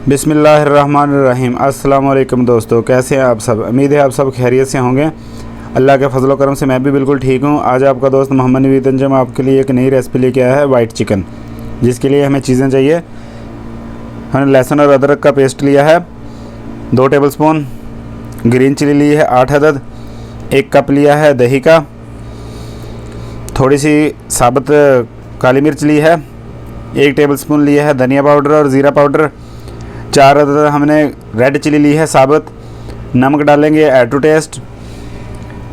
बिस्मिल्लाहिर्रहमानिर्रहीम। अस्सलाम वालेकुम दोस्तों, कैसे हैं आप सब। उम्मीद है आप सब खैरियत से होंगे। अल्लाह के फजल करम से मैं भी बिल्कुल ठीक हूँ। आज आपका दोस्त मोहम्मद नवीद अंजम आपके लिए एक नई रेसिपी लेके आया है, वाइट चिकन। जिसके लिए हमें चीज़ें चाहिए, हमने लहसुन और अदरक का पेस्ट लिया है 2 टेबलस्पून, ग्रीन चिली ली है 8 अदद, 1 कप लिया है दही का, थोड़ी सी साबुत काली मिर्च ली है, 1 टेबलस्पून लिया है धनिया पाउडर और ज़ीरा पाउडर, 4 अदद हमने रेड चिली ली है साबुत, नमक डालेंगे ऐड टू टेस्ट।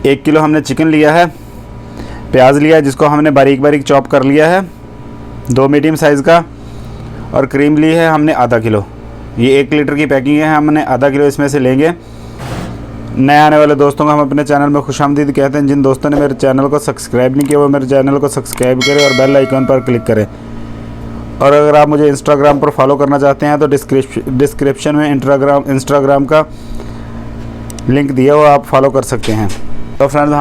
1 किलो हमने चिकन लिया है, प्याज लिया है जिसको हमने बारीक बारीक चॉप कर लिया है 2 मीडियम साइज़ का, और क्रीम ली है हमने आधा किलो। ये 1 लीटर की पैकिंग है, हमने आधा किलो इसमें से लेंगे। नए आने वाले दोस्तों को हम अपने चैनल में खुशामदीद कहते हैं। जिन दोस्तों ने मेरे चैनल को सब्सक्राइब नहीं किया वो मेरे चैनल को सब्सक्राइब करें और बेल आइकन पर क्लिक करें। और अगर आप मुझे इंस्टाग्राम पर फॉलो करना चाहते हैं तो डिस्क्रिप्शन में इंस्टाग्राम का लिंक दिया हुआ, आप फॉलो कर सकते हैं। तो फ्रेंड्स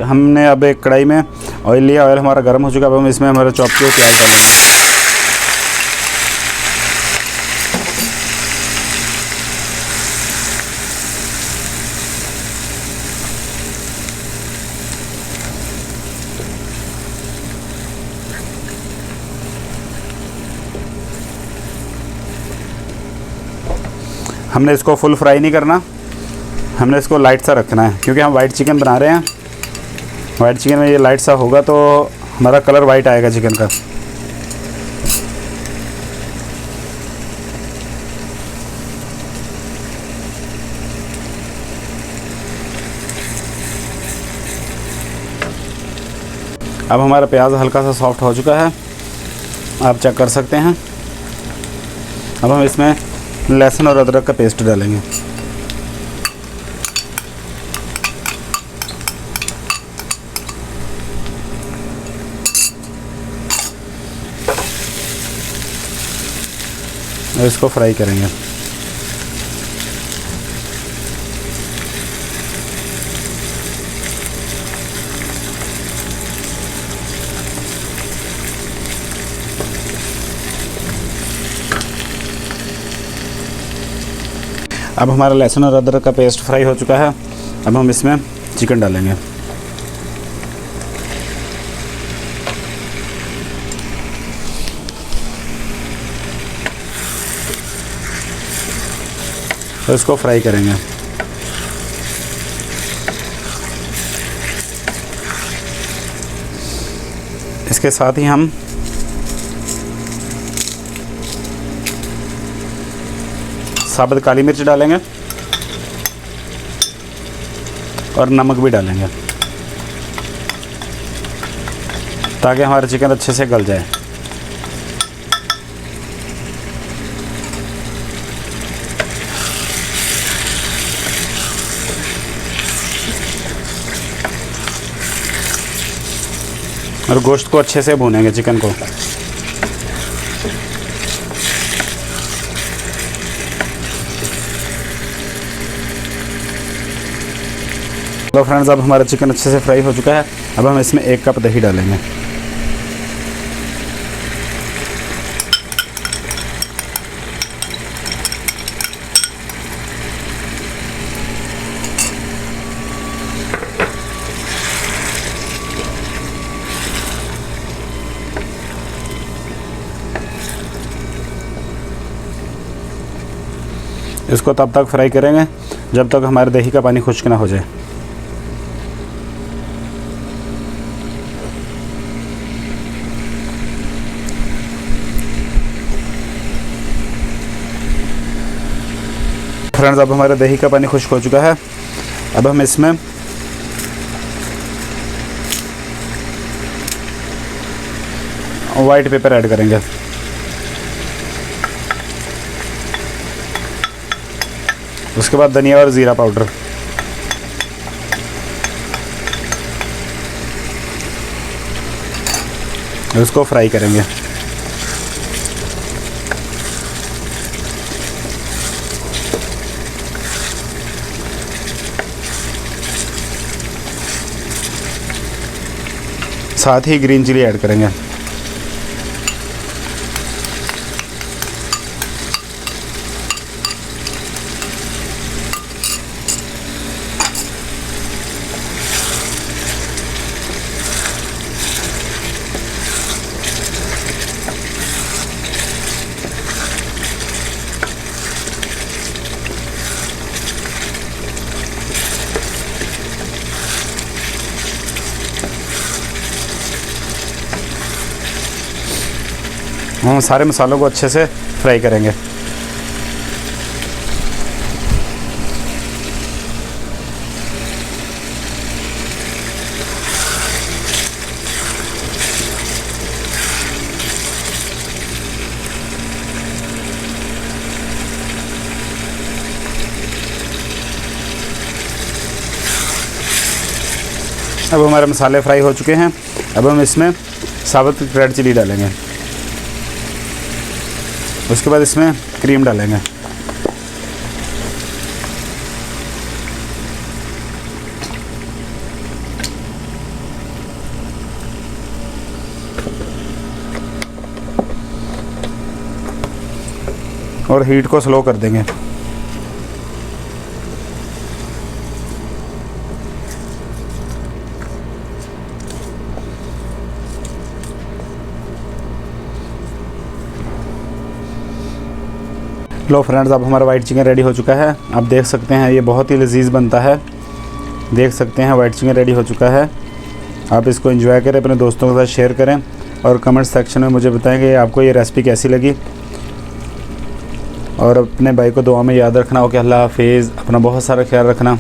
हमने अब एक कढ़ाई में ऑयल लिया, ऑयल हमारा गर्म हो चुका है। अब हम इसमें हमारे चॉप किए प्याज डालेंगे। हमने इसको फुल फ्राई नहीं करना, हमने इसको लाइट सा रखना है क्योंकि हम वाइट चिकन बना रहे हैं। वाइट चिकन में ये लाइट सा होगा तो हमारा कलर वाइट आएगा चिकन का। अब हमारा प्याज हल्का सा सॉफ्ट हो चुका है, आप चेक कर सकते हैं। अब हम इसमें लहसुन और अदरक का पेस्ट डालेंगे। और इसको फ्राई करेंगे। अब हमारा लहसुन और अदरक का पेस्ट फ्राई हो चुका है। अब हम इसमें चिकन डालेंगे। तो इसको फ्राई करेंगे। इसके साथ ही हम साबुत काली मिर्च डालेंगे और नमक भी डालेंगे ताकि हमारा चिकन अच्छे से गल जाए। और गोश्त को अच्छे से भूनेंगे चिकन को। तो फ्रेंड्स अब हमारा चिकन अच्छे से फ्राई हो चुका है। अब हम इसमें 1 कप दही डालेंगे। इसको तब तक फ्राई करेंगे जब तक हमारे दही का पानी खुश्क ना हो जाए। फ्रेंड्स अब हमारे दही का पानी खुश्क हो चुका है। अब हम इसमें वाइट पेपर ऐड करेंगे। उसके बाद धनिया और ज़ीरा पाउडर, उसको फ्राई करेंगे। साथ ही ग्रीन चिली ऐड करेंगे। हम सारे मसालों को अच्छे से फ्राई करेंगे। अब हमारे मसाले फ्राई हो चुके हैं। अब हम इसमें साबुत रेड चिली डालेंगे, उसके बाद इसमें क्रीम डालेंगे। और हीट को स्लो कर देंगे। लो फ्रेंड्स, अब हमारा वाइट चिकन रेडी हो चुका है। आप देख सकते हैं ये बहुत ही लजीज़ बनता है। देख सकते हैं वाइट चिकन रेडी हो चुका है। आप इसको एंजॉय करें, अपने दोस्तों के साथ शेयर करें और कमेंट सेक्शन में मुझे बताएं कि आपको ये रेसिपी कैसी लगी। और अपने भाई को दुआ में याद रखना हो कि अल्लाह हाफिज़। अपना बहुत सारा ख्याल रखना।